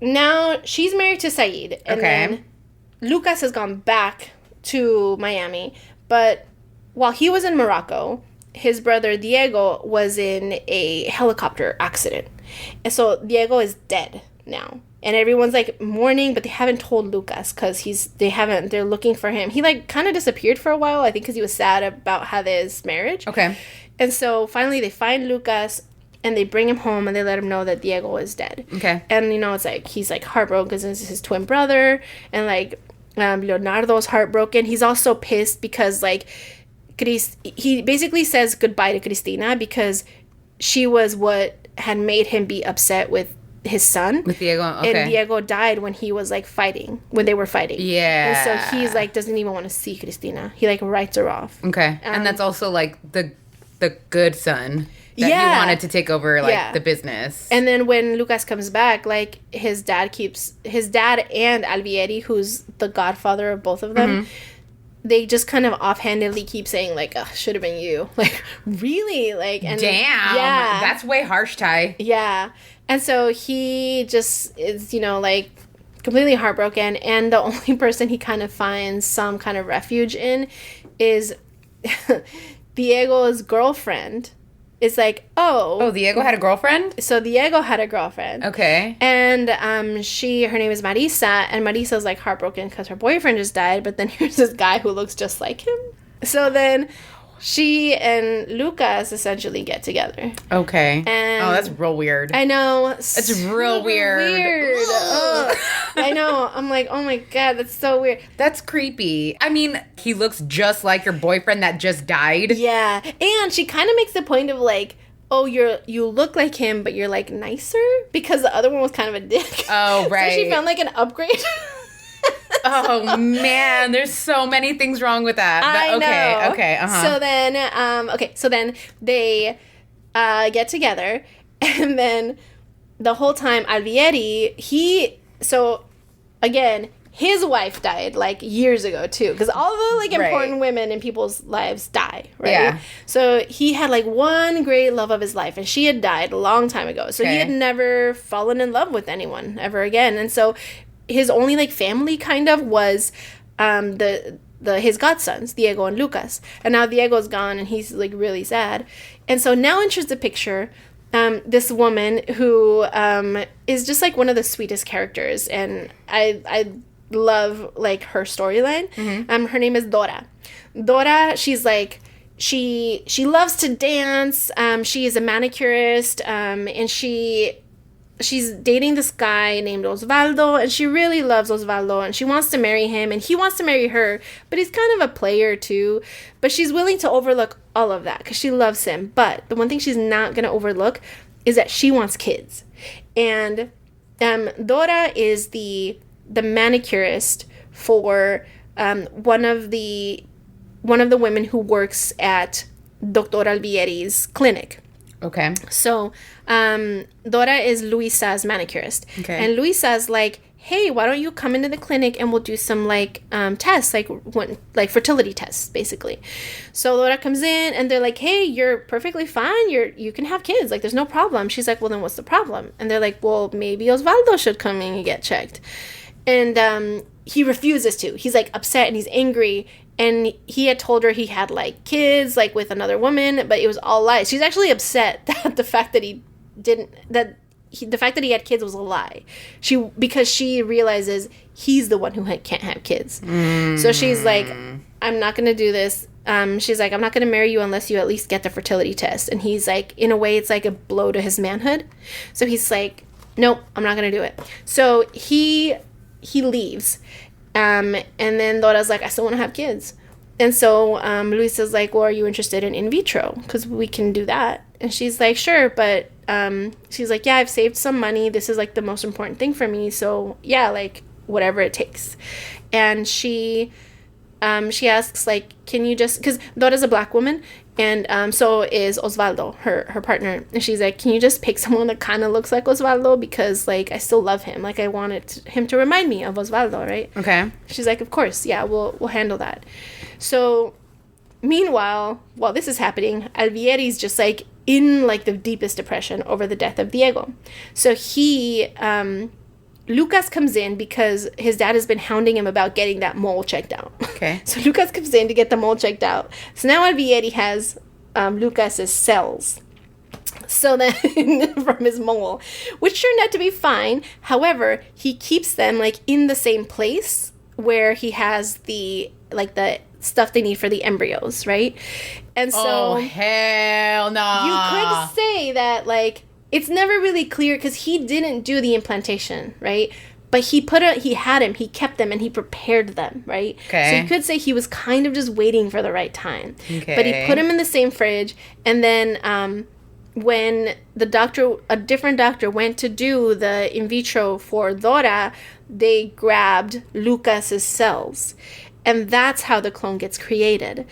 now she's married to Saeed. And then Lucas has gone back to Miami. But while he was in Morocco, his brother Diego was in a helicopter accident. And so Diego is dead now. And everyone's like mourning, but they haven't told Lucas because they're looking for him. He like kind of disappeared for a while, I think because he was sad about Jade's marriage. Okay. And so finally they find Lucas and they bring him home and they let him know that Diego is dead. Okay. And, it's like, he's like heartbroken because this is his twin brother. And like, Leonardo's heartbroken. He's also pissed because like, he basically says goodbye to Cristina because she was what had made him be upset with his son. With Diego, okay. And Diego died when he was like when they were fighting. Yeah. And so he's like, doesn't even want to see Cristina. He like writes her off. Okay. And that's also like the good son that he wanted to take over like the business. And then when Lucas comes back, like his dad and Alvieri, who's the godfather of both of them, they just kind of offhandedly keep saying like, should have been you. Like, really? Like, and damn. Yeah. That's way harsh, Ty. Yeah. And so he just is, like completely heartbroken. And the only person he kind of finds some kind of refuge in is Diego's girlfriend. Is like, oh, Diego had a girlfriend? So Diego had a girlfriend. Okay. And her name is Marisa, and Marisa's like heartbroken because her boyfriend just died, but then here's this guy who looks just like him. So then she and Lucas essentially get together. Okay. And that's real weird. I know. It's real weird. I know. I'm like, oh my God, that's so weird. That's creepy. I mean, he looks just like your boyfriend that just died. Yeah. And she kind of makes the point of like, oh, you look like him, but you're like nicer because the other one was kind of a dick. Oh, right. So she found like an upgrade. Oh man, there's so many things wrong with that. I know. Okay. So then they get together, and then the whole time Alvieri, again, his wife died like years ago too, because all the like important women in people's lives die, right? Yeah. So he had like one great love of his life, and she had died a long time ago. So he had never fallen in love with anyone ever again, and so his only like family kind of was his godsons, Diego and Lucas. And now Diego's gone and he's like really sad. And so now enters the picture this woman who is just like one of the sweetest characters, and I love like her storyline. Her name is Dora. Dora, she's like she loves to dance. She is a manicurist, and she's dating this guy named Osvaldo, and she really loves Osvaldo, and she wants to marry him, and he wants to marry her, but he's kind of a player too. But she's willing to overlook all of that because she loves him. But the one thing she's not going to overlook is that she wants kids. And Dora is the manicurist for one of the women who works at Dr. Alvieri's clinic. Okay. So, Dora is Luisa's manicurist. Okay. And Luisa's like, hey, why don't you come into the clinic and we'll do some like tests, like fertility tests, basically. So Dora comes in and they're like, hey, you're perfectly fine. You can have kids. Like, there's no problem. She's like, well, then what's the problem? And they're like, well, maybe Osvaldo should come in and get checked. And he refuses to. He's like upset and he's angry. And he had told her he had like kids like with another woman, but it was all lies. She's actually upset that the fact that he had kids was a lie. Because she realizes he's the one who can't have kids. So she's like, I'm not going to do this. She's like, I'm not going to marry you unless you at least get the fertility test. And he's like, in a way, it's like a blow to his manhood. So he's like, nope, I'm not going to do it. So he leaves. And then Dora's like, I still want to have kids. And so Luisa's like, well, are you interested in vitro? Because we can do that. And she's like, sure. But she's like, yeah, I've saved some money. This is like the most important thing for me. So yeah, like whatever it takes. And she asks like, can you just, because Dora's a black woman. And so is Osvaldo, her partner. And she's like, can you just pick someone that kind of looks like Osvaldo? Because, like, I still love him. Like, I wanted him to remind me of Osvaldo, right? Okay. She's like, of course. Yeah, we'll handle that. So, meanwhile, while this is happening, Alvieri's just, like, in, like, the deepest depression over the death of Diego. So he Lucas comes in because his dad has been hounding him about getting that mole checked out. Okay. So Lucas comes in to get the mole checked out. So now Alvieri has Lucas's cells. So then, from his mole, which turned out to be fine. However, he keeps them like in the same place where he has the stuff they need for the embryos, right? And so, hell no. You could say that like it's never really clear because he didn't do the implantation, right? But he kept them, and he prepared them, right? Okay. So you could say he was kind of just waiting for the right time. Okay. But he put them in the same fridge, and then when a different doctor went to do the in vitro for Dora, they grabbed Lucas's cells. And that's how the clone gets created.